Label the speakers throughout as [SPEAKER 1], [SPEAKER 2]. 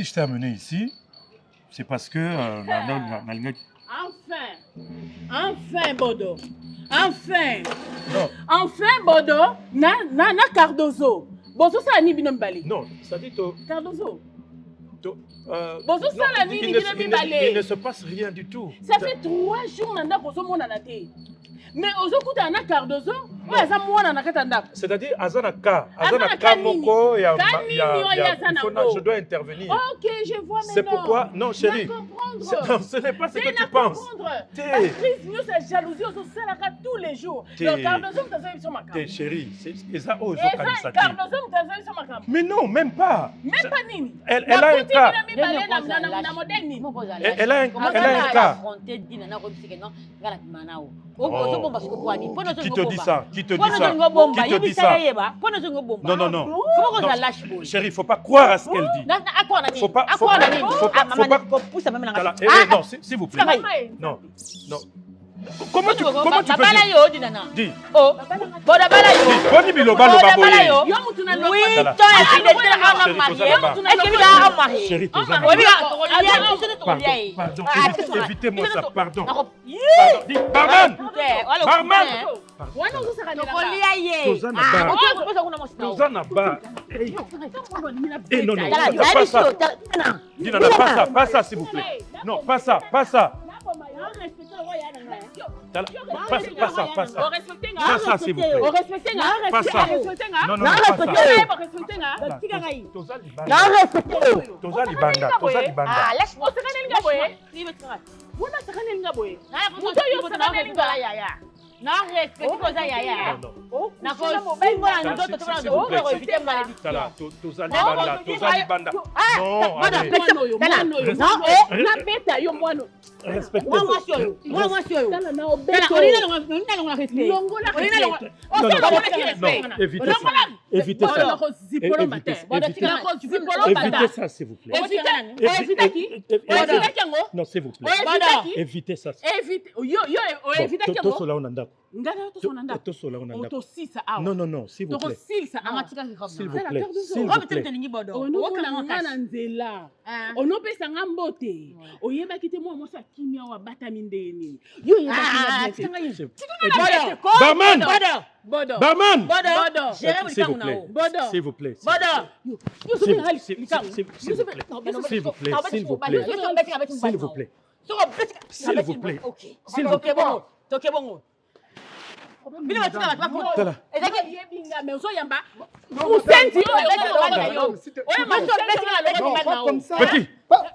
[SPEAKER 1] si je t'ai amené ici, c'est parce que...
[SPEAKER 2] Enfin, Bodo. Enfin.
[SPEAKER 1] Non.
[SPEAKER 2] Enfin, Bodo. Na Cardozo. Bozo ça ni binom bali.
[SPEAKER 1] Non, ça dit...
[SPEAKER 2] Cardozo.
[SPEAKER 1] Bozo ça la ni binom bali. Il ne se passe rien du tout.
[SPEAKER 2] Ça fait 3 jours nanda bozo mona na te. Mais ozo kuta na Cardozo, oza mwana na katanda.
[SPEAKER 1] C'est-à-dire azana ka moko je dois intervenir.
[SPEAKER 2] OK, je vois maintenant.
[SPEAKER 1] C'est pourquoi non chérie. Non, ce n'est pas ce que tu penses.
[SPEAKER 2] Patrice nous sa jalousie ozo sala tous les jours. Donc Cardozo mtazoyi sur ma cam.
[SPEAKER 1] Chérie, c'est ça ozo kanisa.
[SPEAKER 2] Cardozo mtazoyi sur ma cam.
[SPEAKER 1] Mais non, même pas.
[SPEAKER 2] Même pas nini.
[SPEAKER 1] Elle a un cas. Elle a un cas. Qui te dit ça? Qui te dit ça? Qui te dit ça? Non, non, non. Chérie, il ne faut pas croire à ce qu'elle dit. Faut pas. Non, s'il vous plaît. Non, non. Comment tu peux dire? Dis. Boni biloba loba boye. Chérie, pardon. Évitez-moi ça, pardon. Barman. Tozana ba. Eh non, non, pas ça. Dis-non, pas ça, s'il vous plaît. Non, pas ça. Pas ça, s'il vous plaît. Pas ça. Non, non, évitez ça, s'il vous plaît. Non, s'il vous plaît. Évitez ça. Non, non, non, s'il vous plaît. S'il vous plaît. Barman! S'il vous plaît. S'il vous plaît.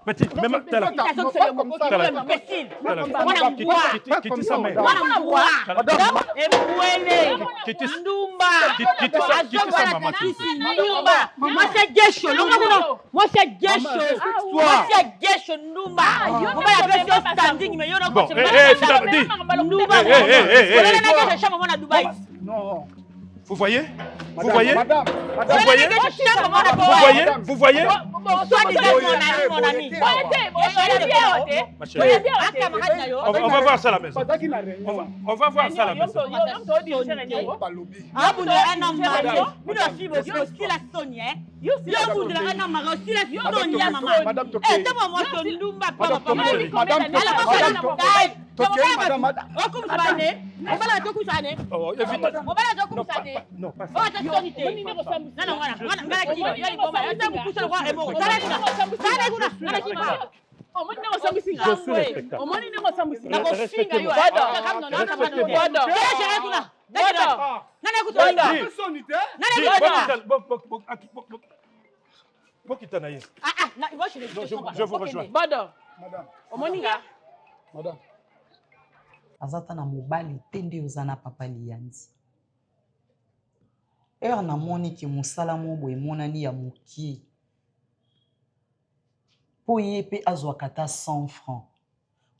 [SPEAKER 1] Petit, même vous voyez? Vous voyez? Vous voyez? On va voir ça à la maison. On va voir ça à la maison. Non, pas ça. Je vous rejoins.
[SPEAKER 3] Madame. Azata na mobali tende ozana papa lianzi. Na moni ki musala mobo emonani ya muki. Po yepe azwakata 100 francs.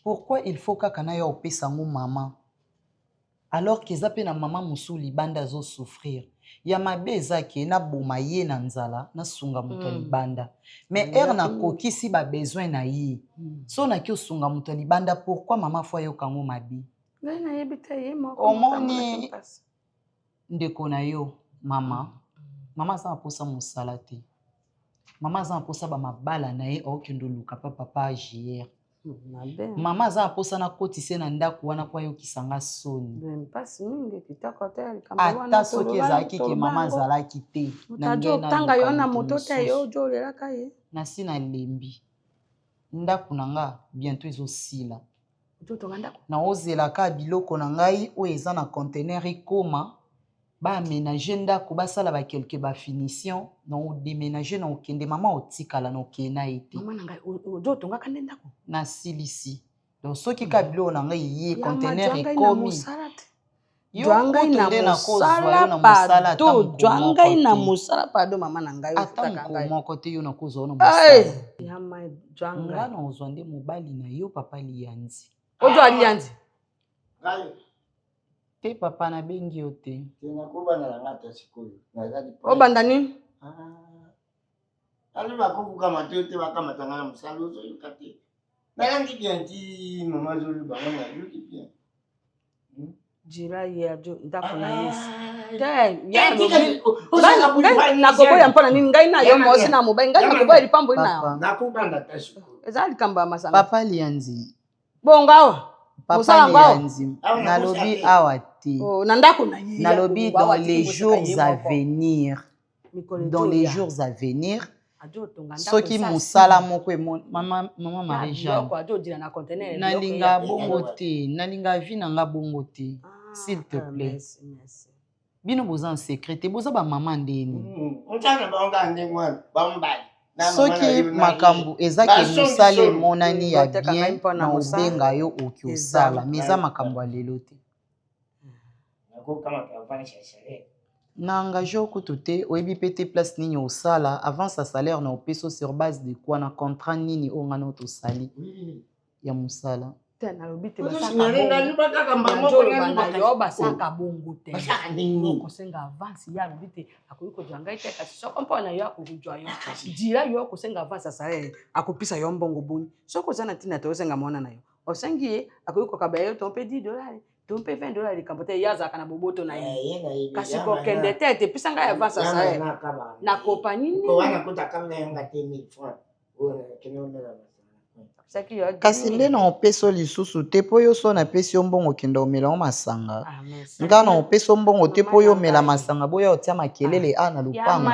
[SPEAKER 3] Pourquoi il faut kaka na yo opesa ngo maman? Alors que zape na maman musuli banda zo souffrir. Ya mabe ezaki na boma ye na nzala na sunga muto libanda. Mais na kokisi ba besoin na yi. So na ki osunga muto libanda pourquoi maman fwa yo kango mabi?
[SPEAKER 4] Na yebita ye moko.
[SPEAKER 3] Omoni ndeko na yo mama. Mama sa posa musala te. Maman za posa ba mabala na ye okendo luka papa JR. Maman za posa na kotise na ndako wana kwa yo kisanga soni.
[SPEAKER 4] Mpasi mingi kitako te
[SPEAKER 3] ata soki ezalaki ke mama azalaki te
[SPEAKER 4] tanga yo na moto te yo ojolelaka ye
[SPEAKER 3] nasi na lembi ndako na nga bientôt ezosila na ozelaka biloko na ngai oyo eza na conteneur ekoma baaménage ndako basala bakelke bafinition na odéménage na okende mama otikala na okende na ye te nasilisi donc soki ka biloko na ngai ye conteneur ekomi
[SPEAKER 4] Dwangai na musala pado mama na ngai
[SPEAKER 3] otaka moko te yo na kozwa na musala nga na ozwa nde mobali na yo papa Lianzi
[SPEAKER 4] ozo Lianzi
[SPEAKER 3] te papa na bengi yo te
[SPEAKER 4] obanda nini
[SPEAKER 5] aliba kuvuka matote bakamatanga na musala ozo yokate nalangi bien ti mama zolu bangana yoki bien
[SPEAKER 4] jira yejo ndako na yesi na koboya mpona nini ngai na yo mosi na mobali ngai na koboya lipambo ina
[SPEAKER 5] nakubanda tashu
[SPEAKER 4] ezali kamba masanga
[SPEAKER 3] papa Lianzi
[SPEAKER 4] bongawa
[SPEAKER 3] papa Lianzi nalobi awa te
[SPEAKER 4] na ndako na ye
[SPEAKER 3] nalobi dans les jours à venir dans les jours à venir soki musala moko mama Marie-Jeanne nalinga bongo te nalinga vi nanga bongo te s'il te plaît bino boza en secret te boza ba mama ndeni soki makambo ezaki musala emonani ya bien na obenga yo oki osala mais eza makambo ya lelo te na engagé okutu te oyebi pe te place nini osala avant sa salaire na opeso sur base de quoi na contrat nini oyo nga na tosali ya mosala
[SPEAKER 4] basaka bongo te kosenga avance ya lobi te akoki kozwa ngai te kasi soko mpona yo akozwa yo dira yo kosenga avance ya salaire akopesa yo mbongo boni soko oza na ntina te osenga mwana na yo osengi ye akoki kokaba yo to mpe $10 to mpe $20 likambo te ye azalaka na boboto na ye kasi kokende te te pesa ngai avance ya salaire na kompani nini
[SPEAKER 3] kasi nde na opeso lisusu te po yo so napesi yo mbongo okende omela o masanga nga na opeso mbongo te po yo omela masanga boya otia makelele na lupango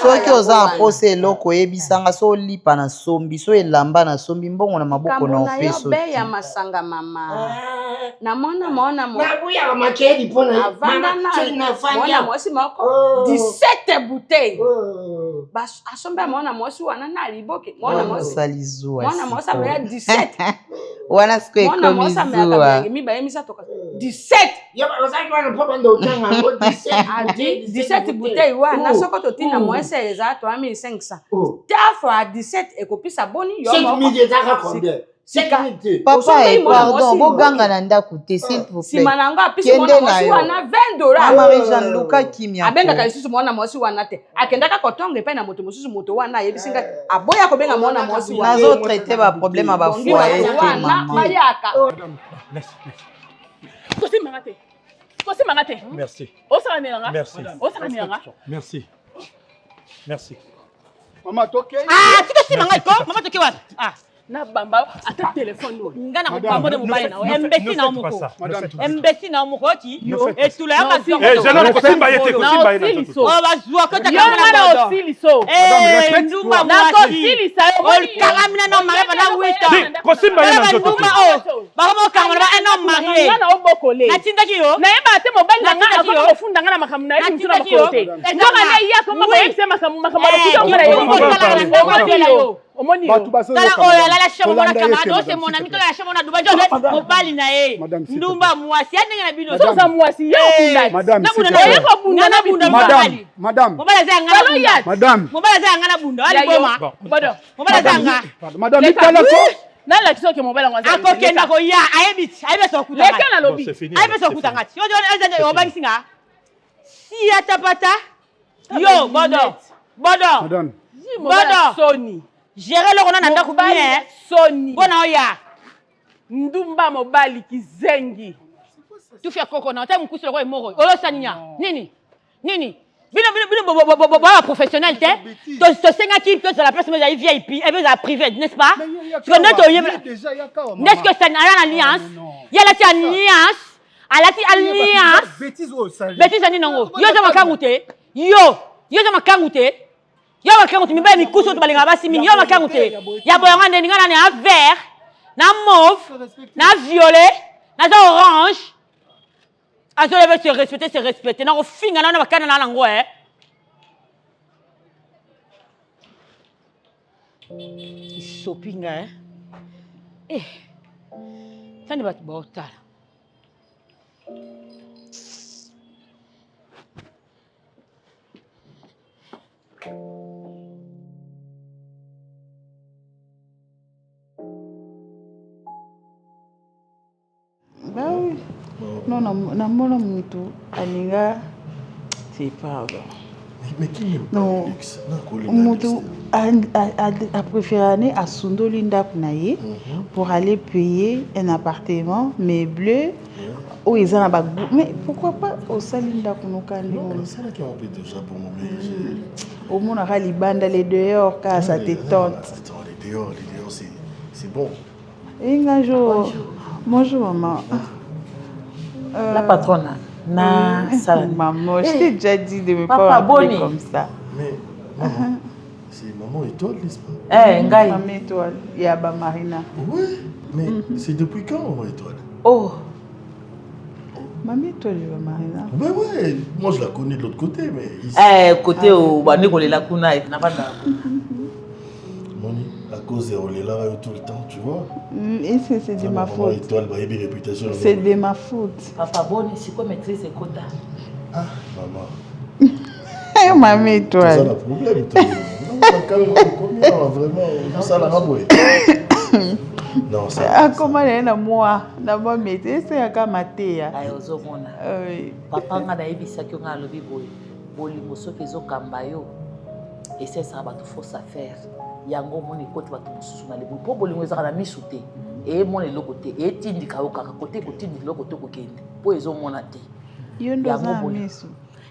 [SPEAKER 3] soki oza na posa eloko oyebisanga so olipa na sombi so elamba na sombi mbongo na maboko na opeso
[SPEAKER 4] ya masanga mama na mona
[SPEAKER 5] nabuya makeli pona
[SPEAKER 4] avanda na mwasi moko 17 bouteilles asomba mwana mwasi wana na liboke mwana mwasi amela 17
[SPEAKER 3] wana siku ekomi zuwa
[SPEAKER 4] miba yemisa toka 17
[SPEAKER 5] osaki wana mpo bando otanga ngo
[SPEAKER 4] 17 bouteilles wana soko totina mwasi eza 3500 tafo 17 ekopisa boni yo
[SPEAKER 3] papa pardon boganga na ndako te s'il vous plaît
[SPEAKER 4] sima nango apisi mwana mwasi wana $20
[SPEAKER 3] Marie-Jeanne luka kimia
[SPEAKER 4] abengaka lisusu mwana mwasi wana te akendaka kotonga epai na moto mosusu moto wana ayebisinga aboya kobenga mwana mwasi wana
[SPEAKER 3] nazotraite baproblème ya bafoye te mama
[SPEAKER 4] bayaka
[SPEAKER 2] kosimanga te
[SPEAKER 1] merci
[SPEAKER 2] osalanelanga
[SPEAKER 1] merci
[SPEAKER 2] osalanelanga
[SPEAKER 1] merci
[SPEAKER 6] mama toke
[SPEAKER 2] tika simanga ko mama toke wapi na bamba ata téléphone no ngana ko pambo de mobile na embesi na moko embesi na moko ti etula ya masango
[SPEAKER 1] je n'ai pas simba yete ko simba yete
[SPEAKER 2] o bazwa ko ta kamera osiliso ndumba na ko silisa o karamina no mare na wita
[SPEAKER 1] ko simba yete
[SPEAKER 2] ndumba o ba mo kamera ba no mare ngana o bokole na tinda ki yo na yeba te mobile na ngana ko ofunda ngana makamuna yi mutuna makote ngana na iya ko mako yese makamuna kuto ngara yo omoni yo
[SPEAKER 6] kala
[SPEAKER 2] oya la shemo na kamado se mon ami to la shemo na dubajo mobali na ye ndumba mwasi ndenge na bino so za mwasi yo kunda na bunda na ye ko bunda na bunda
[SPEAKER 6] madame
[SPEAKER 2] mobali za ngana
[SPEAKER 6] madame
[SPEAKER 2] mobali za ngana bunda ali boma bodo mobali za ngana
[SPEAKER 6] madame itala ko
[SPEAKER 2] na la kiso ke mobali ngwa za
[SPEAKER 4] akokenda ko ya ayebe so kuta
[SPEAKER 2] leka na lobi
[SPEAKER 4] ayebe so kuta ngati yo yo obaki singa si atapata yo bodo
[SPEAKER 6] madame
[SPEAKER 2] bodo soni
[SPEAKER 4] gérer le rona nanda kubien
[SPEAKER 2] soni
[SPEAKER 4] bona oya
[SPEAKER 2] ndumba mobali kizengi
[SPEAKER 4] tu fais koko na ta mkusilo kwa moko olosaninya nini
[SPEAKER 2] professionnel, tu sais qui peut la place, mais il VIP, elle veut la privée, n'est-ce pas? Est-ce que c'est une alliance? Il y a la alliance. Alliance. Bêtise, non. Yo, je m'en caroute. Yo, je m'en caroute. Yo, je m'en caroute. Mais ben, mi couche, tu vas aller là-bas, yo, je m'en caroute. Il y a bon, on a un vert, un mauve, un violet, un orange. Ah, je vais se respecter, c'est respecter. Non, au fin, on a pas dans la langue, hein. Shopping, hein. Eh, ça ne va pas bon, ça.
[SPEAKER 7] Bah oui. Non, namona mutu alinga c'est pas bon.
[SPEAKER 8] Mais qui n'aime pas le luxe?
[SPEAKER 7] Mutu a préféré à Sundoli Ndakunaye pour aller payer un appartement meublé où ils ont un mais pourquoi pas au Salinda Kunokani?
[SPEAKER 8] Non, c'est là qui ont pris déjà pour mon bébé.
[SPEAKER 7] Au monde a les bandes, les dehors, car ça t'étonne.
[SPEAKER 8] Attends, les dehors, c'est bon.
[SPEAKER 7] Bonjour maman.
[SPEAKER 2] La patronne.
[SPEAKER 7] Maman, je t'ai déjà dit de ne pas appeler comme ça.
[SPEAKER 8] Mais maman, c'est maman étoile, n'est-ce pas?
[SPEAKER 7] Maman étoile, il y a Marina.
[SPEAKER 8] Oui, mais c'est depuis quand maman étoile?
[SPEAKER 2] Oh.
[SPEAKER 7] Maman étoile, Marina.
[SPEAKER 8] Ben ouais, moi je la connais de l'autre côté, mais ici.
[SPEAKER 2] Côté où on est là, n'a pas
[SPEAKER 8] Moni, à cause de Olela tout le temps, tu vois.
[SPEAKER 7] C'est de ma faute.
[SPEAKER 8] Étoile, bah, il y a une réputation.
[SPEAKER 7] C'est de ma faute.
[SPEAKER 2] Papa, bon, c'est quoi maîtrise et quota?
[SPEAKER 8] Ah, maman.
[SPEAKER 7] Maman étoile.
[SPEAKER 8] C'est ça le problème, toi. Non, vraiment, ça la raboué. Non, ça.
[SPEAKER 7] Ah, comment elle est moi? D'abord, maîtrise, c'est à Kamatea.
[SPEAKER 2] Aïe, aux hommes, papa, on a dit qu'on a levé boy. Bolimoso, qu'ils ont cambayo. Et c'est ça, il faut ça faire. Yango moni côté ba tususu na lebu po bolingo ezaka na misute et mon le côté et tindika o kaka côté tindika le côté ko kende po ezo mona te
[SPEAKER 7] yondo za misu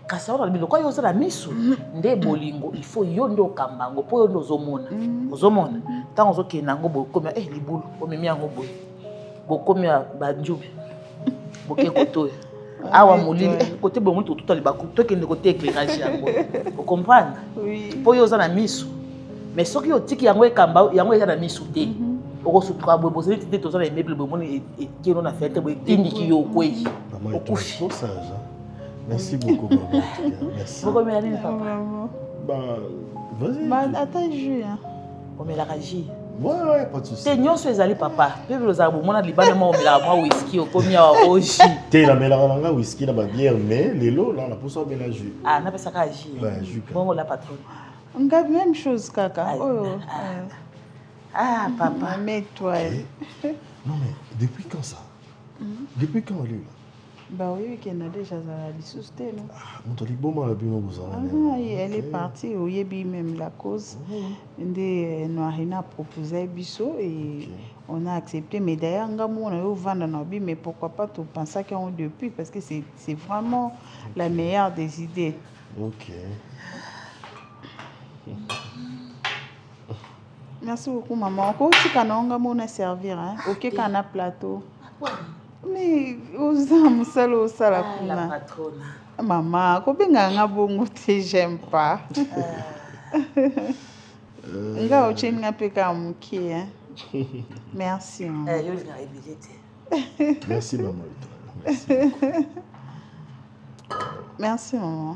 [SPEAKER 2] kasa ora biloko yo za misu nde bolingo il faut yondo kambango po yondo ozomona tango zo kenango bokomi libulu o memi yango boy bokomi ba njubi boke koto awa molili côté bon tout tout libaku to kende côté éclairage yango vous comprenez oui po yo za na misu. Mais ce qui est aussi qui est kamba yango eza na misute oko sutra boy bozeli tete to za na meuble boy moni et qui on a fait te boy tindiki yo kwei okufi
[SPEAKER 8] trop sage. Merci beaucoup maman. Merci.
[SPEAKER 2] Pourquoi me aller papa?
[SPEAKER 8] Bah vas-y.
[SPEAKER 7] Bah attends jus hein.
[SPEAKER 2] On met la ragie.
[SPEAKER 8] Ouais, pas de souci.
[SPEAKER 2] Te nyonso ezali papa. Pe loza bo mona libana mo mela moi whisky okomi ya oji.
[SPEAKER 8] Te la melanga whisky na ba bière mais lelo là on a pour ça bien la jus.
[SPEAKER 2] Ah na pesa ka jus.
[SPEAKER 8] Ouais, jus.
[SPEAKER 2] Bon la patronne.
[SPEAKER 7] On a même chose kaka.
[SPEAKER 2] Ah papa,
[SPEAKER 7] mais toi.
[SPEAKER 8] Non mais depuis quand ça? Depuis quand elle est là?
[SPEAKER 7] Bah oui, qu'elle a déjà la dissocié non.
[SPEAKER 8] Ah, mon tali bon mal bien vous en.
[SPEAKER 7] Elle est partie au yebi même la cause. Ndé Noirina proposé biso et on a accepté mais d'ailleurs ngamo on a eu vendre na bi mais pourquoi pas tout penser qu'on depuis parce que c'est vraiment la meilleure des idées.
[SPEAKER 8] OK.
[SPEAKER 7] Merci beaucoup maman. Encore si kanonga mona servir hein. OK kana plateau. Mais aux âmes seul au sala kuna.
[SPEAKER 2] La patronne.
[SPEAKER 7] Maman, ko benga nga bongo te j'aime pas. Nga o chenga peka muki hein. Merci.
[SPEAKER 2] Yo na éviter.
[SPEAKER 8] Merci maman. Merci.
[SPEAKER 7] Merci maman.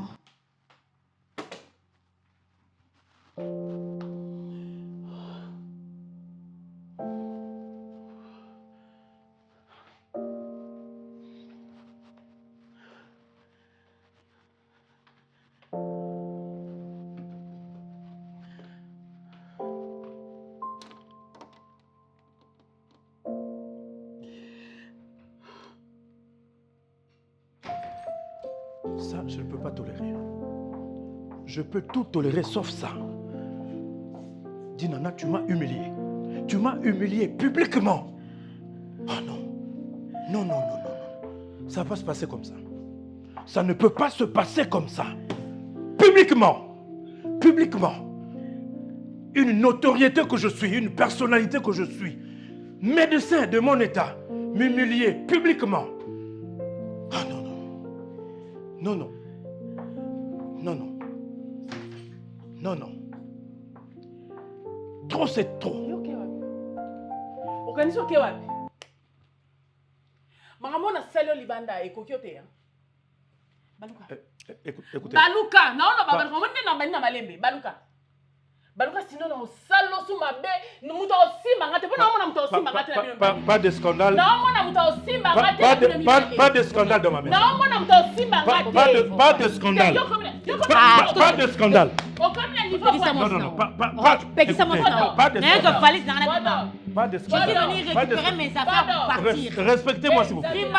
[SPEAKER 1] Ça, je ne peux pas tolérer. Je peux tout tolérer sauf ça. Dinana, tu m'as humilié. Tu m'as humilié publiquement. Oh non. Non, non, non, non, non. Ça va pas se passer comme ça. Ça ne peut pas se passer comme ça. publiquement, une notoriété que je suis, une personnalité que je suis, médecin de mon état, m'humilier publiquement. Ah non, non. Non, non. Non, non. Non, non. Trop, c'est trop.
[SPEAKER 2] Organiso ke wapi? Makamona salo libanda ekoki ote ya. Baluka.
[SPEAKER 1] Écoutez.
[SPEAKER 2] Baluka, naona babaluka mone na malembe, baluka. Baluka sinon na salo suma be, muto osimba ngate, pona mona muto osimba ngate na bino.
[SPEAKER 1] Pas de scandale.
[SPEAKER 2] Na mona muto osimba ngate.
[SPEAKER 1] Pas de scandale dans ma maison.
[SPEAKER 2] Na mona muto osimba ngate.
[SPEAKER 1] Pas de scandale. Pas de scandale. Non, non, non, pas de scandale. Pas de scandale. Respectez-moi s'il vous plaît.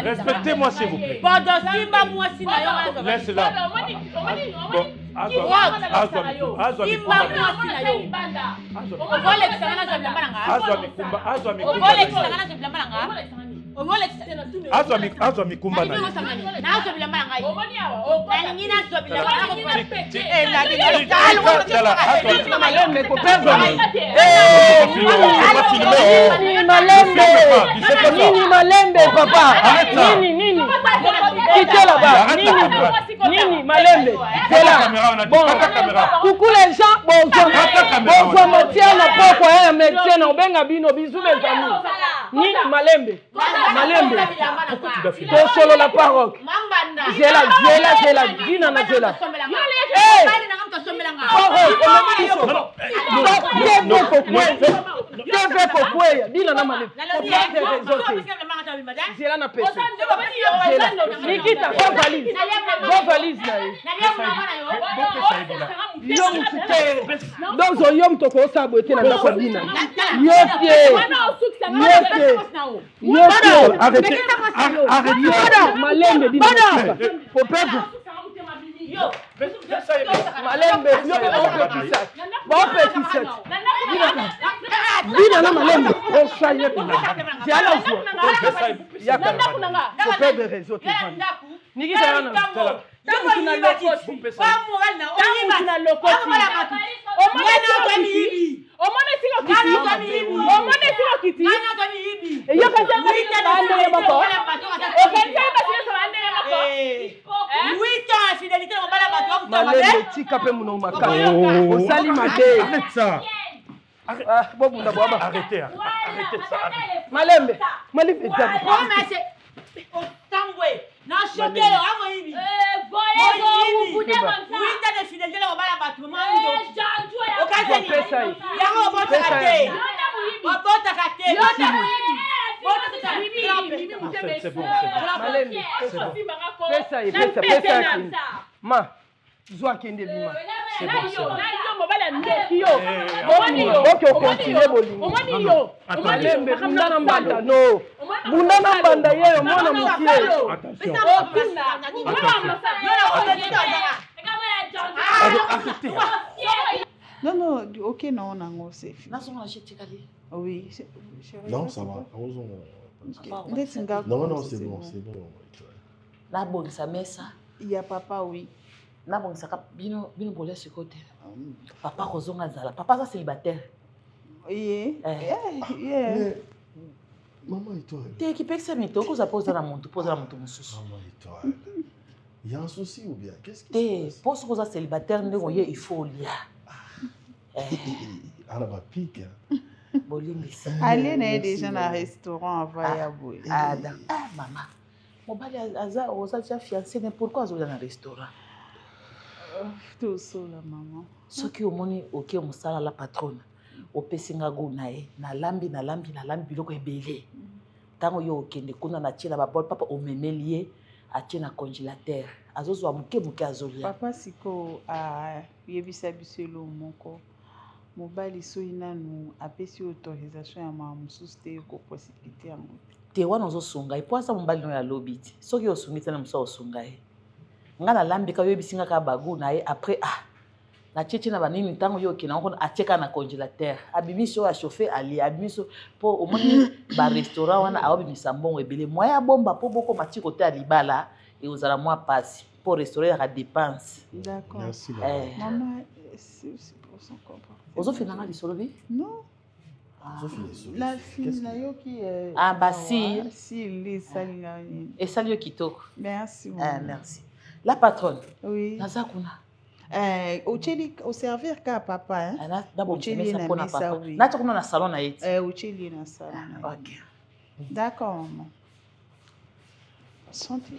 [SPEAKER 1] Respectez-moi s'il vous plaît. Laisse-la. Azwa mikumba na
[SPEAKER 4] Malembe papa. Nini. Quittez là-bas. Nini Malembe. Bon. Coucou les gens. Bonjour Mathieu na poko médecin na benga bino bisous mes amis. Nini Malembe. To solo la paroque. Zela. Dina na zela. Dina na Malembe. Zela na pesa. Nikita, go valise na donc yom to ko sa boete na ndako dina. Yote. Arrêtez. Malembe dina. Faut perdre. Malembe, bon petit sac. Dina na Malembe. On chaye pina. C'est à la fois. Yaka. Faut perdre réseau. Nikita na.
[SPEAKER 1] Arrêtez ça.
[SPEAKER 4] Malembe.
[SPEAKER 2] Na choqué amo hivi. Muita de fidélité na bala batu mando. Okaze ni pesa hii. Yango bota kate. Bota kate.
[SPEAKER 1] C'est bon.
[SPEAKER 4] Malembe. Pesa hii. Ma. Zwa kende bima.
[SPEAKER 1] C'est bon.
[SPEAKER 4] Ok, on continue bolingo. Malembe bunda mbanda no. Bunda mbanda yeye mwana mukie.
[SPEAKER 1] Attention.
[SPEAKER 7] Non, ok, non, on a c'est oui.
[SPEAKER 8] Non, ça va. Non, c'est bon.
[SPEAKER 9] La bonne sa messa.
[SPEAKER 7] Il y a papa, oui.
[SPEAKER 9] Na bonne sa bino bolia ce côté. Papa kozonga zala. Papa ça célibataire.
[SPEAKER 7] Oui.
[SPEAKER 8] Maman et toi.
[SPEAKER 9] T'es qui peut que ça mito ko za poser la montre mususu.
[SPEAKER 8] Maman et toi. Il y a un souci ou bien qu'est-ce qui
[SPEAKER 9] se passe? Pose ko za célibataire ndeko ye il faut lia.
[SPEAKER 8] Ana ba pique.
[SPEAKER 9] Bolingisi.
[SPEAKER 7] Allez na déjà na restaurant avant ya boy.
[SPEAKER 9] Maman. Mobali aza oza fiancé mais pourquoi azola na restaurant?
[SPEAKER 7] Tout seul maman.
[SPEAKER 9] Soki omoni oke musala la patronne. Opesinga go nae na lambi biloko ebele. Tango yo okende kuna na tia ba bol papa omemelie atie na congélateur. Azozwa muke azolia.
[SPEAKER 7] Papa siko a yebisa biselo moko. Mobali so inanu apesi autorisation ya mama mususu te ko possibilité ya moto.
[SPEAKER 9] Te wana ozosonga ipoasa mobali no ya lobiti. Soki osungita na musa osonga e. Nga na lambi ka yobisinga ka bagu na ye après na tchétché na banini tango yo kina on atieka na congélateur abimiso a chauffer ali abimiso po au moins ba restaurant wana aobi misambongo ebele moya bomba po boko matiko te alibala et ozala moi passe pour restaurer la dépense.
[SPEAKER 7] D'accord.
[SPEAKER 8] Merci.
[SPEAKER 7] Maman, c'est pour son comprendre.
[SPEAKER 9] Vous avez fait un solobi?
[SPEAKER 7] Non. La fille là qui est.
[SPEAKER 9] Ah bah si.
[SPEAKER 7] Si les salinga.
[SPEAKER 9] Et salut Kitoko.
[SPEAKER 7] Merci.
[SPEAKER 9] Merci. La patronne.
[SPEAKER 7] Oui.
[SPEAKER 9] Nazakuna.
[SPEAKER 7] Au servir ka papa hein.
[SPEAKER 9] D'abord
[SPEAKER 7] na mesa oui.
[SPEAKER 9] Na tokuna na salon na yeti.
[SPEAKER 7] Ocheli na salon.
[SPEAKER 9] OK.
[SPEAKER 7] D'accord maman. Santé.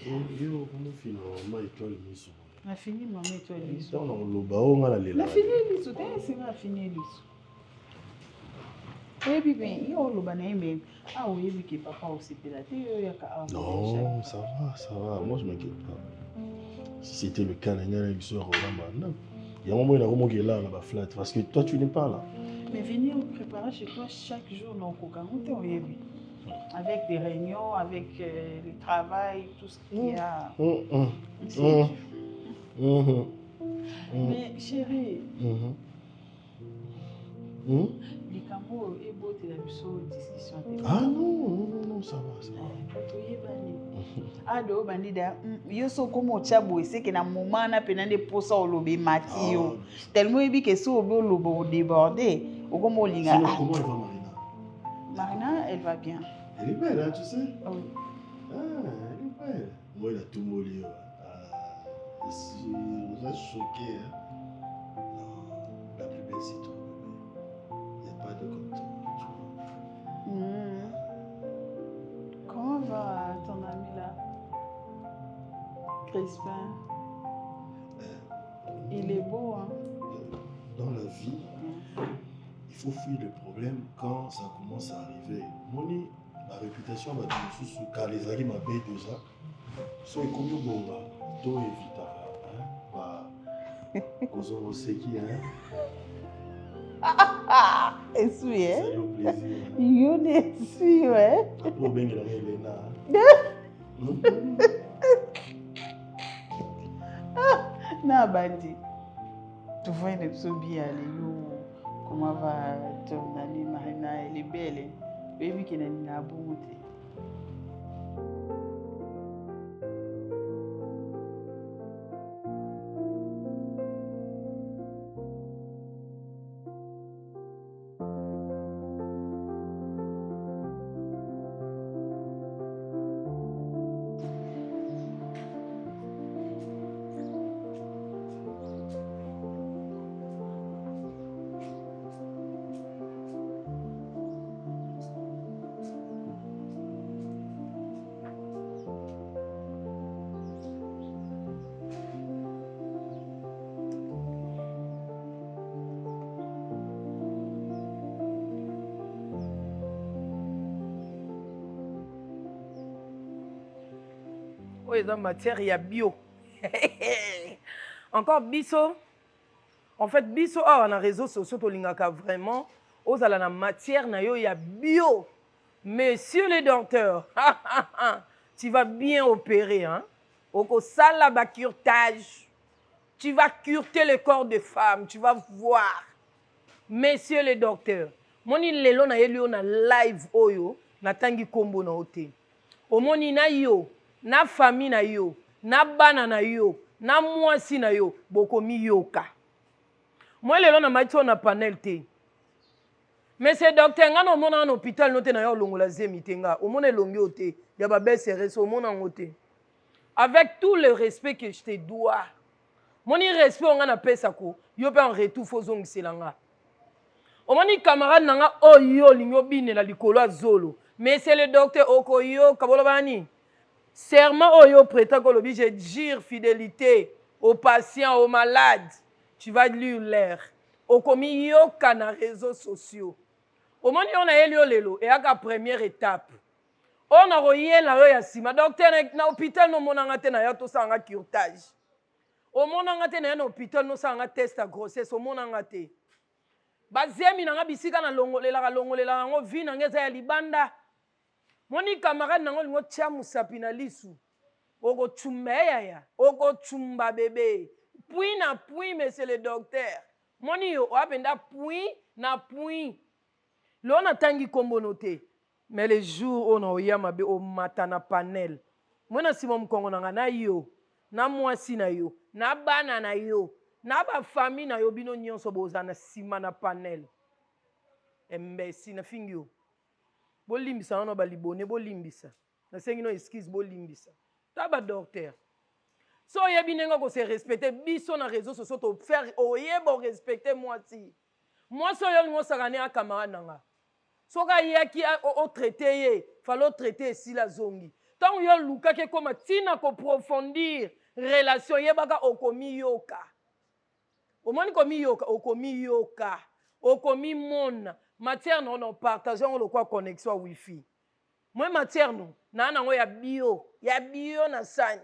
[SPEAKER 8] Yo comment fini maman étoile miso.
[SPEAKER 7] Na fini maman étoile miso.
[SPEAKER 8] Donc on loba on ngala lela.
[SPEAKER 7] Na fini liso te c'est na fini liso. Oui bien, yo loba na yembe. Ah oui bi que papa aussi pelate yo ya ka.
[SPEAKER 8] Non, ça va. Moi je m'inquiète pas. Si c'était le cas, il y a une histoire il y a un moment où il y a là, flat, parce que toi tu n'es pas là.
[SPEAKER 7] Mais venir préparer chez toi chaque jour, non, avec des réunions, avec le travail, tout ce qu'il y a. Mais chérie, les cambos et beau de la discussion.
[SPEAKER 8] Ah non, ça va.
[SPEAKER 7] Ado bandida yo so komo chabo ese ke na moment na penande posa olobe matio tellement ebi ke so obe olobo déborder okomo linga.
[SPEAKER 8] Comment elle va
[SPEAKER 7] Marina, elle va bien.
[SPEAKER 8] Elle est belle, hein, tu sais.
[SPEAKER 7] Oui.
[SPEAKER 8] Ah, elle est belle. Moi il a tout molli. Je suis choqué. Hein. Non, la plus belle c'est toi. Il n'y a pas de comme toi.
[SPEAKER 7] Comment va ton ami là? Crispin. Il est beau, hein?
[SPEAKER 8] Dans la vie, il faut fuir le problème quand ça commence à arriver. Moni, ma réputation va dire sous car les amis m'appellent déjà. Soit comme bon là, tout évite hein. Bah, sait qui hein.
[SPEAKER 7] Et suis hein?
[SPEAKER 8] Ça fait plaisir.
[SPEAKER 7] You ne suis ouais.
[SPEAKER 8] Pour bien que la Elena.
[SPEAKER 7] Na bandi. Tu vois une psobi aller comment va ton amie Marina? Elle est belle. Baby qui n'a ni na bonté.
[SPEAKER 2] Dans matière il y a bio. Encore biso. En fait biso on a réseaux sociaux to lingaka vraiment aux ala na matière na yo il y a bio. Monsieur le docteur, tu vas bien opérer hein. Au sala ba curtage. Tu vas curter le corps de femme, tu vas voir. Monsieur le docteur, moni lelo na yeli na live oyo na tangi kombo na hotel. Omoni na yo na famille na yo, na bana na yo, na mwasi na yo, bokomi yoka. Moi lelo na maito na panel te. Mais c'est docteur nga no mona na hôpital noté na yo longola zemite nga. O mona longi ote, ya ba BCRS o mona ngote. Avec tout le respect que je te dois. Moni respect nga na pesa ko, yo pe en retour fo zongiselanga. O moni camarade nanga oyo lingo bine la likolo azolo. Mais c'est le docteur Okoyo kabolobani. Serment oyo prêta kolobi, je jure fidélité aux patients, aux malades. Tu vas lui l'air. Okomi yo kana réseaux sociaux. Au moment où on a eu lelo et à la première étape. On a royé la roya sima. Docteur na hôpital no monangate na ya to sanga curtage. Au monangate na ya hôpital no sanga test à grossesse au monangate. Bazemi na bisika na longolela ngo vi na ngeza ya libanda. Moni camarade nango lingo tia musapi na lisu. Oko chumbeya ya. Oko chumba bébé. Puis na puis monsieur le docteur. Moni yo apenda puis na puis. Lo na tangi kombo noté. Mais les jours on a oya mabe o matana panel. Mona simo mkongo na yo. na mwasi na yo na bana na yo na bafamille na yo bino nyonso boza na nsima na panel embesi na fingi yo bolimbisa wana balibone bolimbisa nasengi no excuse bolimbisa ta badocteur so oyebi ndenge kose respecte biso na réseaux sociaux tofaire oyeba respecte mwasi oyo olingi osaka ne acamarade na nga soki ayaki otraite ye fale otraite esila zongi ntango yo olukaki ekoma ntina koprofondir relation yebaka okomi yoka omoni komi yoka okomi yoka okomi mona matière no na partage yango lokwa connexion ya wifi mwe matière no na nango ya bio na sani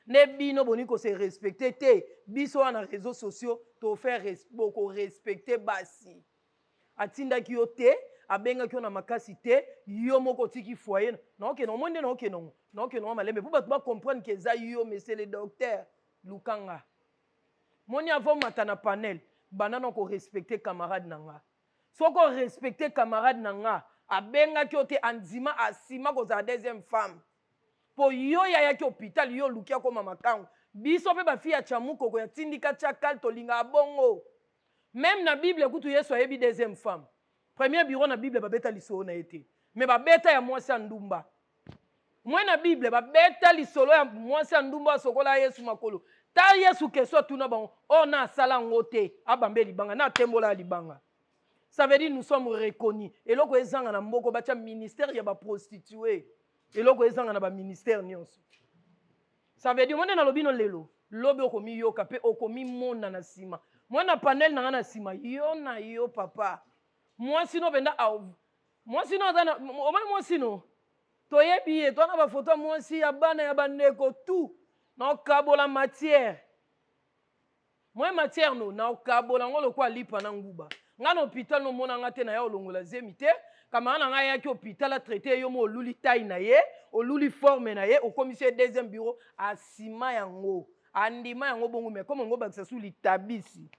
[SPEAKER 2] ne bino boni ko se respecter te biso wana réseaux sociaux to faire boko respecter basi atindaki yo te abengaki yo na makasi te yo moko tiki foyer naoke no monde naoke no malembe po bato ba comprendre que za yo monsieur le docteur lukanga moni avant mata na panel banana ko respecter camarade nanga soko respecter camarade nanga abengaki yo te andima asima ko za deuxième femme po yo yayaki hôpital yo lukia koma makango biso pe bafia ya chamukoko ya tindika chakal tolinga abongo même na bible kutu yesu ayebi deuxième femme premier bureau na bible babeta lisolo na ete mais babeta ya mwasi ndumba mwe na bible babeta lisolo ya mwasi ndumba sokola yesu makolo ta yesu keso tuna bango ona sala ngote abambe libanga na tembola libanga ça veut dire nous sommes reconnus eloko ezanga na mboko bacha ministère ya ba prostituée eloko ezanga na ba ministère nyonso ça veut dire monde na lobino lelo lobi okomi yoka pe okomi mona na sima mwana panel na na sima yo na yo papa moi sino benda moi sino dana moi sino toyebi ye to na ba photo moi si ya bana ya bandeko tout na kabola matière moi matière no na kabola ngolo kwa lipa na nguba ngana hôpital no mona ngate na ya olongola zemite kama na nga yaki hôpital a traité yo mo luli taille na ye oluli forme na ye au commissaire deuxième bureau asima yango andima yango bongo me comme ngo bakisa su litabisi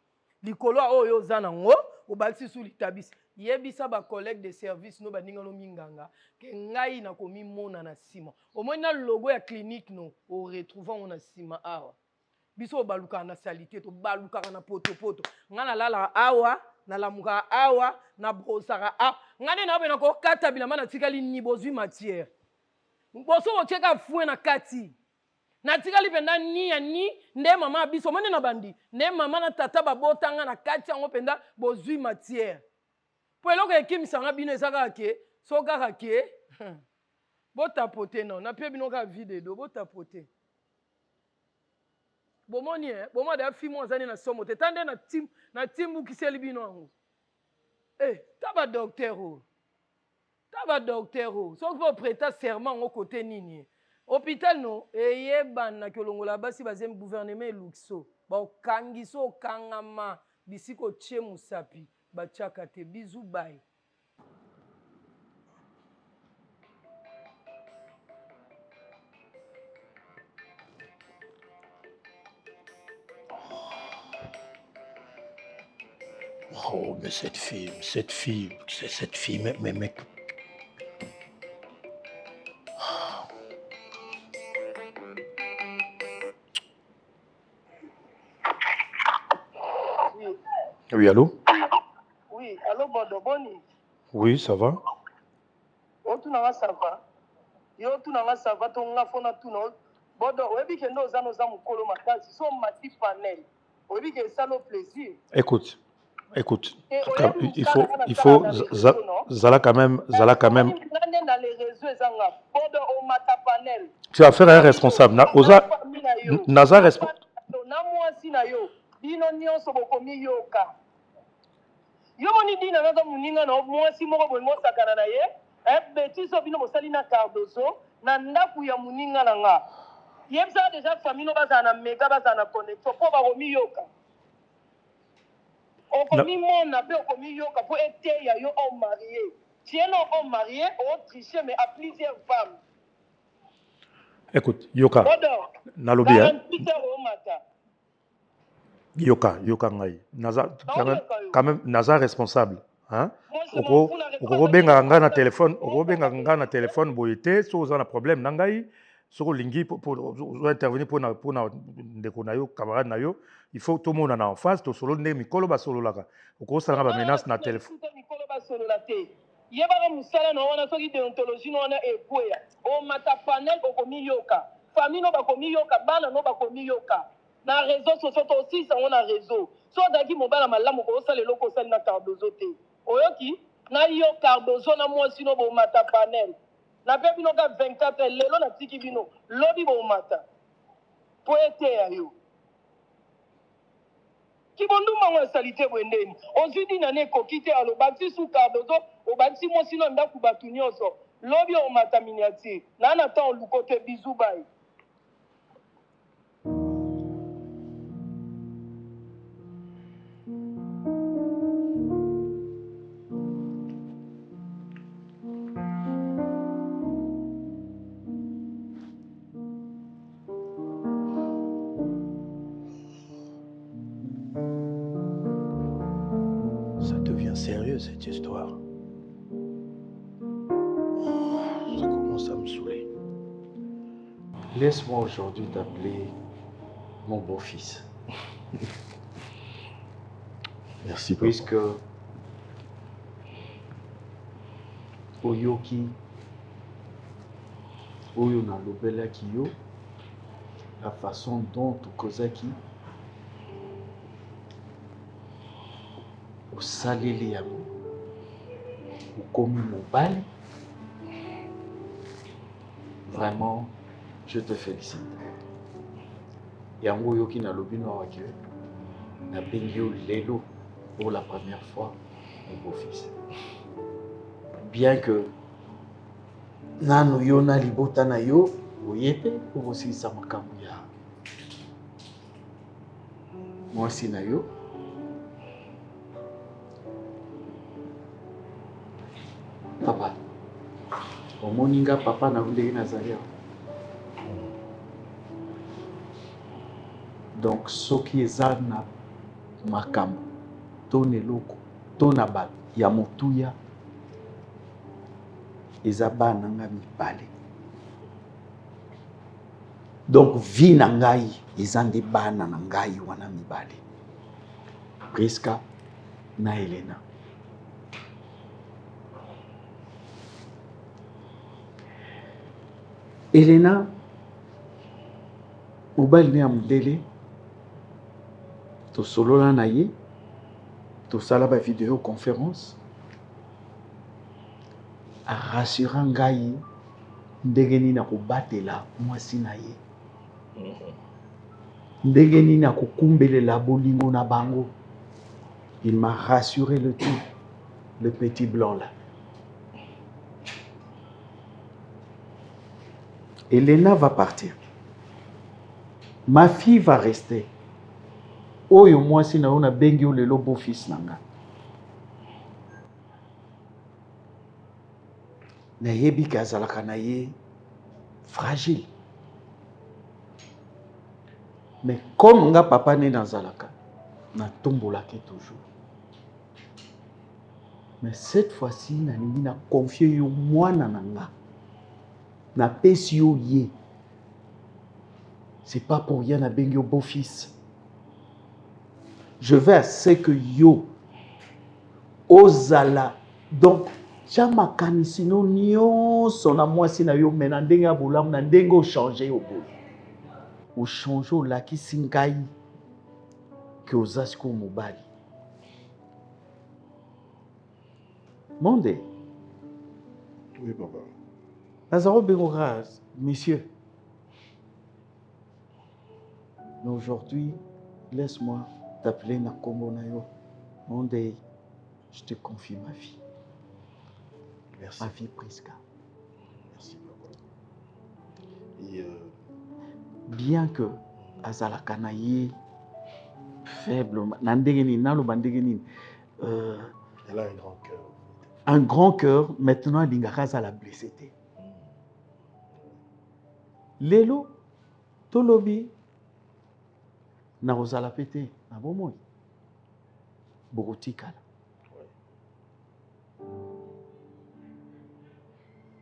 [SPEAKER 2] likolo oyo zana ngo obakisi su litabisi yebisa ba collègue de service no baninga no minganga ke ngai na komi mona na sima au moins na logo ya clinique no o retrouvant na sima awa biso baluka na salité to baluka na poto ngana lala awa na lamuka awa na brosara awa ngane na bena ko kata bilama na tikali ni bozwi matière boso ocheka fue na kati na tikali penda ni ya ni nde mama biso mone na bandi nde mama na tata babotanga na kati yango penda bozwi matière po eloko ekimisa nga bino ezaka ke so kaka ke botapote non na pe bino ka vide do botapote bomoni bomo da fi mo zani na somo te tande na timbu kiseli bino yango taba docteur so ko prêter serment au côté nini hôpital no eyebana kolongola basi bazem gouvernement luxo ba kangiso kangama bisiko tche musapi bachaka te bizu bai
[SPEAKER 1] Oh, mais cette fille, mais mec. Oui, allô?
[SPEAKER 10] Oui, allô, Bodo, Boni.
[SPEAKER 1] Oui, ça va?
[SPEAKER 10] Oh, tu n'as ça va. Yo, tu n'as ça va, ton afona, tu n'as. Bodo, oui, que nous allons nous colo ma case, ils sont massif panel. Oui, que ça nous plaisir.
[SPEAKER 1] Écoute, il faut, Zala quand même. Tu vas faire un responsable. Naza responsable.
[SPEAKER 10] Yo moni dina naza muninga na mwasi moko boy mo sakana na ye betiso bino mosali na cardozo na ndaku ya muninga na nga yebisa déjà famille no baza na mega baza na connexion po ba komi yoka o komi mona pe o komi yoka po ete ya yo homme marié tiens homme marié o tricher mais à plusieurs femmes.
[SPEAKER 1] Écoute Yoka nalobi Yoka ngai naza quand même naza responsable hein oko benga nga na téléphone boyete so za na problème na ngai Soko lingi pour intervenir pour ndeko na yo camarade na yo, il faut tout le monde en face to solo ne mikolo ba solo laka. Oko sala ba menace na téléphone.
[SPEAKER 10] Mikolo ba solo la te. Yebaka musala na wana soki déontologie na wana ekweya. O mata panel okomi yoka. Famille no bakomi yoka, bana no bakomi yoka. Na réseau sociaux to aussi ça on a réseau. So daki mobala malamu ko sala loko sala na Cardozo te. Oyoki na yo Cardozo na moi sino bo mata panel. Na pe bino ka 24 lelo na tiki bino lobi bo mata. Po ete ya yo. Kibondo mwa salite bwendeni. Ozidi na ne kokite alo bati su Cardozo o bati mo sino ndaku batu nyonso. Lobi o mata miniature. Na na ta lukote bizu bai.
[SPEAKER 1] Ça devient sérieux cette histoire. Ça commence à me saouler.
[SPEAKER 11] Laisse-moi aujourd'hui t'appeler mon beau-fils.
[SPEAKER 8] Merci, papa.
[SPEAKER 11] Puisque Oyoki, Oyo na lobela kiyo, la façon dont Kozaki, au saleli yango, au komi mobile, vraiment, je te félicite. Yango Oyoki na lobino wake, na bengio lelo pour la première fois, mon beau-fils. Bien que nano yo na libota na yo oyete okosilisa makambo ya mwasi na yo papa omoni nga papa na ndenge nazali awa donc soki eza na makambo to na eloko to na bato ya motuya eza bana nga mibale. Donc vie na ngai eza nde bana na ngai wana mibale. Priska na Elena. Elena mobali ne ya modele tosolola na ye tosala ba video conférence rassurant ngai ndenge nini akobatela mwasi na ye ndenge nini akokumbelela bolingo na bango. Il m'a rassuré le tout, le petit blanc là. Elena va partir, ma fille va rester. Oyo mwasi na ona bengi o lelo beau-fils nanga. Nayebi kazalaka na ye fragile. Mais comme nga papa ne nazalaka, na tombolaki toujours. Mais cette fois-ci, nalingi na confier yo mwana nanga. Na pesi yo ye. C'est pas pour rien na bengi yo beau-fils. Je veux assez que yo ozala. Donc chama kanisino nyonso na mwasi na yo mena ndenge ya bolamu na ndenge o changer yo boye. O changer o lakisi ngai ke ozasi ko mobali. Monde.
[SPEAKER 8] Oui, papa.
[SPEAKER 11] Nazaro Bengoraz, messieurs. Mais aujourd'hui, laisse-moi t'appeler Nakombo Nayo. Monde, je te confie ma vie.
[SPEAKER 8] Merci.
[SPEAKER 11] Ma vie, Priska.
[SPEAKER 8] Merci, papa. Et
[SPEAKER 11] bien que Azalaka na ye faible, nandegeni, nalo bandegeni.
[SPEAKER 8] Elle a un grand cœur.
[SPEAKER 11] Un grand cœur, maintenant, Lingakaza l'a blessé. Lelo, Tolobi, na ozala pété, na bomoi. Bogotikala.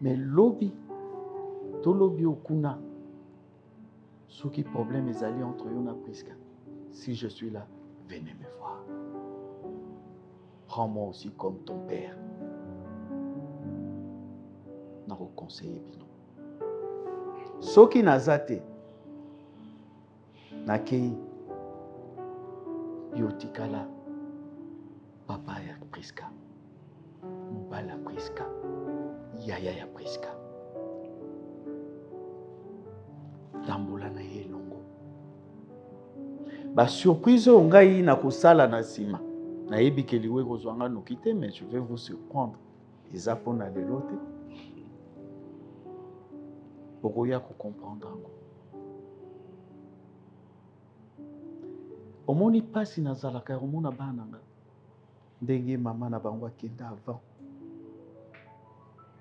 [SPEAKER 11] Mais lobi, Tolobi okuna, Ce qui problème est allé entre eux et Priska. Si je suis là, venez me voir. Prends-moi aussi comme ton père. Je vous conseille bien. Ce qui n'a pas été, nakei yotikala papa ya Priska, mobala Priska, yaya ya Priska. Tambola na ye longo. Ba surprise ngai na kosala na sima. Na yebi ke liwe kozwanga nokite, mais je vais vous surprendre. Eza pona lelo te. Bokoya ko comprendre ngo. Omoni pasi nazalaka omona bana nga. Ndenge mama na bango akenda avant.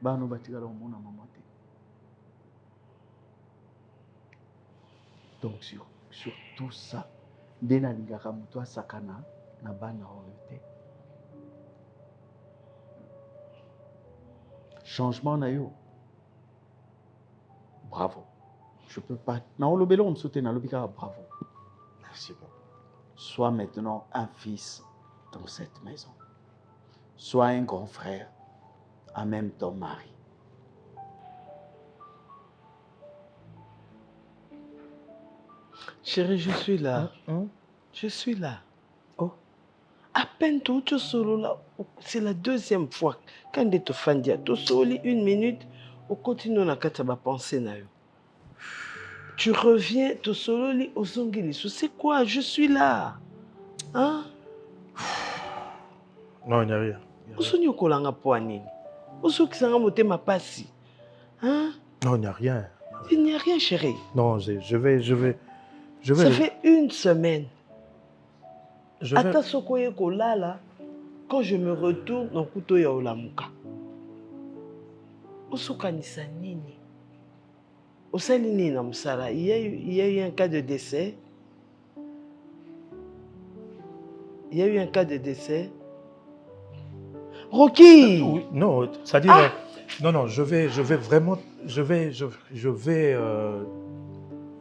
[SPEAKER 11] Bano batikala omona mama te. Donc sur tout ça, nde nalingaka moto asakana na bana oyo te. Changement na yo. Bravo. Je peux pas. Na olobelo on sauter na lobika bravo.
[SPEAKER 8] Merci papa.
[SPEAKER 11] Sois maintenant un fils dans cette maison. Sois un grand frère, en même temps mari.
[SPEAKER 12] Chérie, je suis là. Je suis là. Oh. À peine tout solo là. C'est la deuxième fois. Quand tu te fais dire, tu solo 1 minute, on continue à penser. Tu reviens, tu solo au zongili. C'est quoi? Je suis là. Hein?
[SPEAKER 1] Non, il n'y a rien.
[SPEAKER 12] Osonyo kolanga poanini. Osoki sanga motema pasi. Hein?
[SPEAKER 1] Non, il n'y a rien.
[SPEAKER 12] Il n'y a rien, chérie.
[SPEAKER 1] Non, je vais.
[SPEAKER 12] Ça fait 1 semaine.
[SPEAKER 1] Je vais.
[SPEAKER 12] Ata sokoye kolala, quand je me retourne dans kuto ya olamuka. Osokanisa nini? Osali nini na musala? Il y a eu un cas de décès. Il y a eu un cas de décès. Rocky!
[SPEAKER 1] Oui, non, c'est-à-dire... Non, je vais vraiment... Je vais...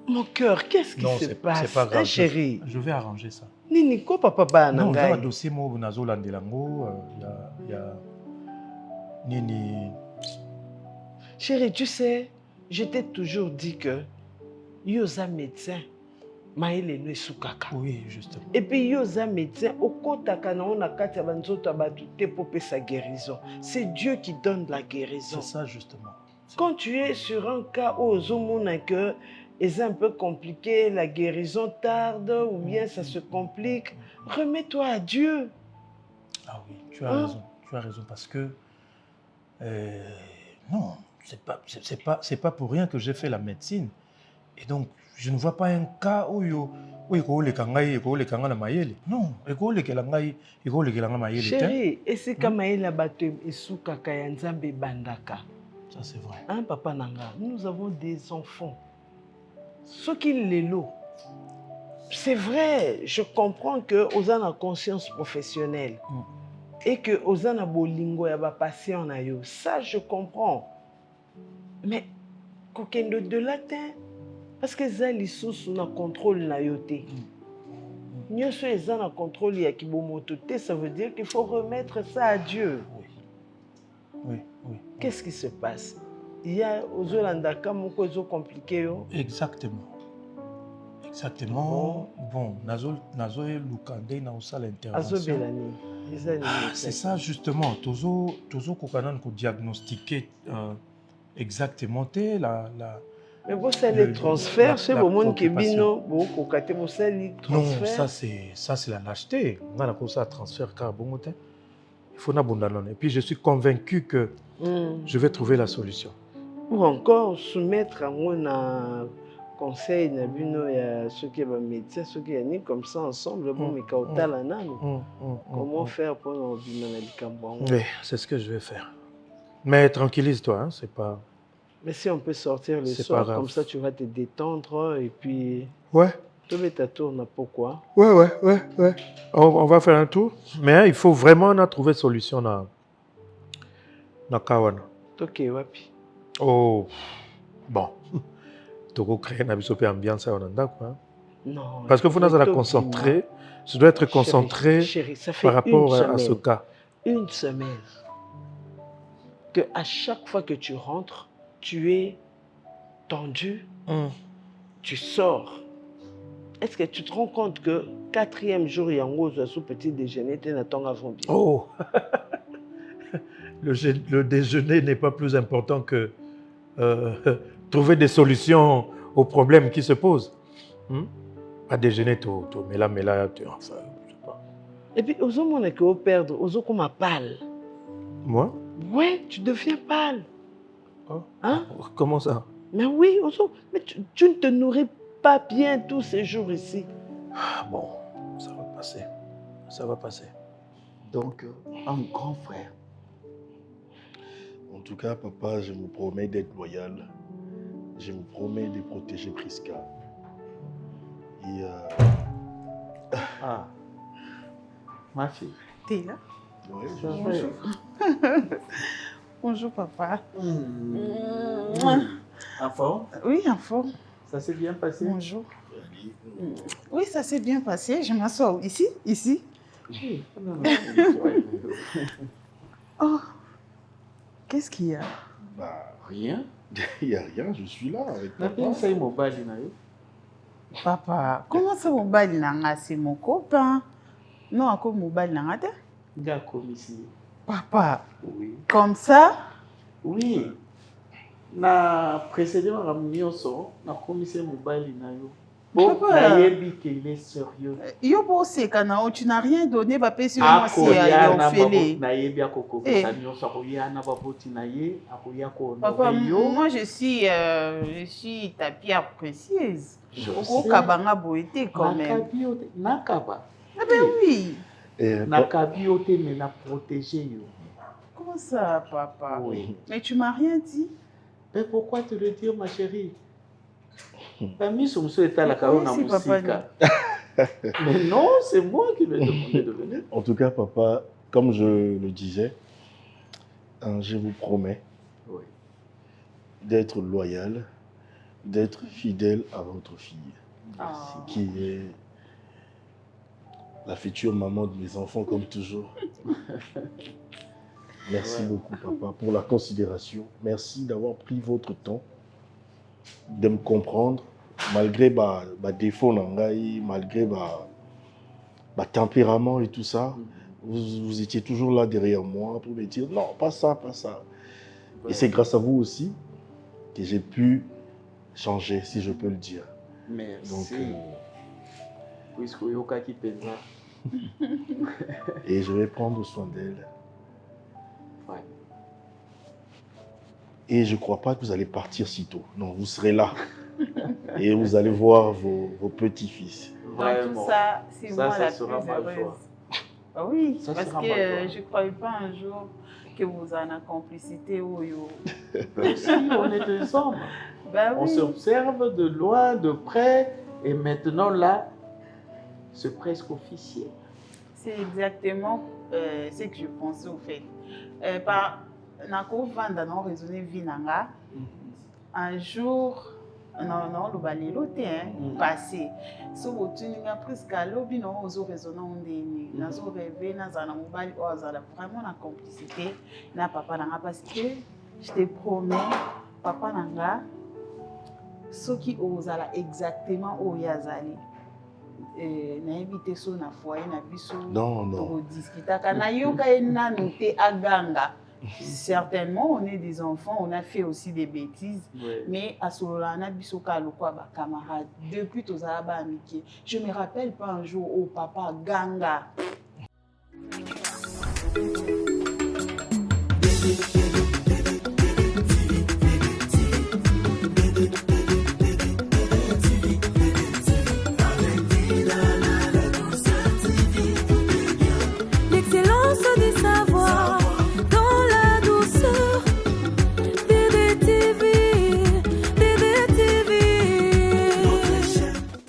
[SPEAKER 12] Mon cœur, qu'est-ce qui se passe?
[SPEAKER 1] C'est pas grave.
[SPEAKER 12] Chérie.
[SPEAKER 1] Je vais arranger ça.
[SPEAKER 12] Nini, ko papa ba
[SPEAKER 1] non, il y a
[SPEAKER 12] nangai?
[SPEAKER 1] un dossier, moi, Nazolandelango, il y a... Nini...
[SPEAKER 12] Chérie, tu sais, je t'ai toujours dit que yoza médecin, maïle no sukaka.
[SPEAKER 1] Oui, justement.
[SPEAKER 12] Et puis yoza médecin, au kotaka na ona kati ya banzoto abatu te popé sa guérison. C'est Dieu qui donne la guérison.
[SPEAKER 1] C'est ça, justement.
[SPEAKER 12] Quand tu es sur un cas où ozomona que c'est un peu compliqué, la guérison tarde ou bien ça se complique, remets-toi à Dieu.
[SPEAKER 1] Ah oui, tu as raison. Tu as raison parce que... non, c'est pas pour rien que j'ai fait la médecine. Et donc, je ne vois pas un cas où non,
[SPEAKER 12] chérie, et c'est comme la bateau et soukaka ya nzambe bandaka.
[SPEAKER 1] Ça c'est vrai.
[SPEAKER 12] Hein, papa Nanga, nous avons des enfants. Ce qu'il est lot. C'est vrai, je comprends que Ozan a conscience professionnelle. Et que Ozan a bolingo ya ba patient na yo. Ça, je comprends. Mais, kokendo de latin, parce que Zali sous na contrôle na yo te. Nyoso Ozan a contrôle ya kibomoto te, ça veut dire qu'il faut remettre ça à Dieu.
[SPEAKER 1] Oui.
[SPEAKER 12] Qu'est-ce qui se passe? Il y a Ozolandaka moko ezo compliqué yo.
[SPEAKER 1] Exactement. Bon, Nazo Lukande na osala intervention. C'est ça justement. Tozo kokanan ko diagnostiquer exactement la.
[SPEAKER 12] Mais vous savez les transferts, c'est le monde qui bino, beaucoup côté vous savez les transferts.
[SPEAKER 1] Non, ça c'est la lâcheté. On a ça transfert car bon côté. Il faut n'abandonner. Et puis je suis convaincu que je vais trouver la solution.
[SPEAKER 12] Ou encore soumettre à mon conseil na bino ya ceux qui sont médecins, ceux qui sont comme ça ensemble, bon mais comment faire pour nous bino na likambo.
[SPEAKER 1] Oui, c'est ce que je vais faire. Mais tranquillise-toi, hein, c'est pas.
[SPEAKER 12] Mais si on peut sortir le soir, comme ça tu vas te détendre et puis...
[SPEAKER 1] Ouais.
[SPEAKER 12] Tu mets ta tour, pourquoi?
[SPEAKER 1] Ouais. On va faire un tour. Mais il faut vraiment trouver solution na Kawana.
[SPEAKER 12] Ok, wapi.
[SPEAKER 1] Oh, bon.
[SPEAKER 11] tu créer une ambiance à quoi.
[SPEAKER 12] Non.
[SPEAKER 11] Parce que vous n'avez pas concentré, je dois être concentré
[SPEAKER 12] chérie, ça fait
[SPEAKER 11] par rapport
[SPEAKER 12] une
[SPEAKER 11] à ce cas.
[SPEAKER 12] Une semaine que à chaque fois que tu rentres, tu es tendu, tu sors. Est-ce que tu te rends compte que 4e jour, il y a un sous petit déjeuner, tu es dans avant bien.
[SPEAKER 11] Oh le déjeuner n'est pas plus important que trouver des solutions aux problèmes qui se posent. Pas déjeuner tôt, mais là, enfin, je sais pas.
[SPEAKER 12] Et puis, aux hommes, on est que perdre, aux hommes, comme pâle.
[SPEAKER 11] Moi?
[SPEAKER 12] Ouais, tu deviens pâle.
[SPEAKER 11] Oh.
[SPEAKER 12] Hein?
[SPEAKER 11] Comment ça?
[SPEAKER 12] Mais oui, aux hommes, mais tu ne te nourris pas bien tous ces jours ici.
[SPEAKER 11] Bon, ça va passer. Ça va passer. Donc, un grand frère.
[SPEAKER 8] En tout cas, papa, je vous promets d'être loyal. Je vous promets de protéger Priska. Et
[SPEAKER 11] Ah, ma fille.
[SPEAKER 7] T'es là?
[SPEAKER 8] Oui,
[SPEAKER 7] bonjour. Bonjour, papa.
[SPEAKER 11] En forme?
[SPEAKER 7] Oui, en forme.
[SPEAKER 11] Ça s'est bien passé?
[SPEAKER 7] Bonjour. Oui, ça s'est bien passé. Je m'assois ici, ici.
[SPEAKER 11] Oui.
[SPEAKER 7] Oh, qu'est-ce qu'il y a?
[SPEAKER 8] Bah,
[SPEAKER 11] rien.
[SPEAKER 8] Il n'y a rien, je suis là avec papa.
[SPEAKER 7] Papa, comment ça, mobile nanga, c'est mon copain? Non, encore mobile nanga,
[SPEAKER 11] ici.
[SPEAKER 7] Papa,
[SPEAKER 11] oui.
[SPEAKER 7] Comme ça?
[SPEAKER 11] Oui. Na précédemment, na commissaire mobile na yo.
[SPEAKER 7] Papa,
[SPEAKER 11] qu'il est sérieux.
[SPEAKER 7] yo bossé kana, tu n'as rien donné, papa, si moi si yo félé. Papa, moi je suis ta pierre précieuse. Au kabanga boité quand même.
[SPEAKER 11] Nakaba.
[SPEAKER 7] Ah ben oui.
[SPEAKER 11] Nakabi ote mais na protéger yo.
[SPEAKER 7] Comment ça, papa?
[SPEAKER 11] Oui.
[SPEAKER 7] Mais tu m'as rien dit.
[SPEAKER 11] Mais pourquoi te le dire, ma chérie? Mais non, c'est moi qui vais demander de venir.
[SPEAKER 8] En tout cas, papa, comme je le disais, je vous promets d'être loyal, d'être fidèle à votre fille, qui est la future maman de mes enfants, comme toujours. Merci beaucoup, papa, pour la considération. Merci d'avoir pris votre temps de me comprendre, malgré ma défaut, malgré ma tempérament et tout ça. Vous étiez toujours là derrière moi pour me dire non, pas ça, pas ça. Et c'est grâce à vous aussi que j'ai pu changer, si je peux le dire.
[SPEAKER 11] Merci.
[SPEAKER 8] Donc,
[SPEAKER 11] puisque Yoka qui pèse.
[SPEAKER 8] Et je vais prendre soin d'elle.
[SPEAKER 11] Ouais.
[SPEAKER 8] Et je ne crois pas que vous allez partir si tôt. Non, vous serez là. Et vous allez voir vos petits-fils.
[SPEAKER 7] Dans tout ça, c'est moi la plus heureuse. Ah oui, ça parce que je ne croyais pas un jour que vous en avez complicité.
[SPEAKER 11] Si, on est ensemble.
[SPEAKER 7] Bah,
[SPEAKER 11] on
[SPEAKER 7] oui.
[SPEAKER 11] s'observe de loin, de près. Et maintenant, là, c'est presque officiel.
[SPEAKER 7] C'est exactement ce que je pensais au fait. Nako vanda non raisonner vinanga. Un jour, non, le balelo passé. So botuninga presque à l'obi non ozo raisonner ondeni. Nazo rêver nazana mobali ozala vraiment na complicité na papa nanga parce que je te promets papa nanga soki ozala exactement o yazali. Na évité so na foyer na biso.
[SPEAKER 8] Non.
[SPEAKER 7] Discutaka na yoka ena noté aganga. Certainement, on est des enfants, on a fait aussi des bêtises, mais à ce moment-là, on a vu camarades. Depuis tous les amitiés, je ne me rappelle pas un jour où papa ganga.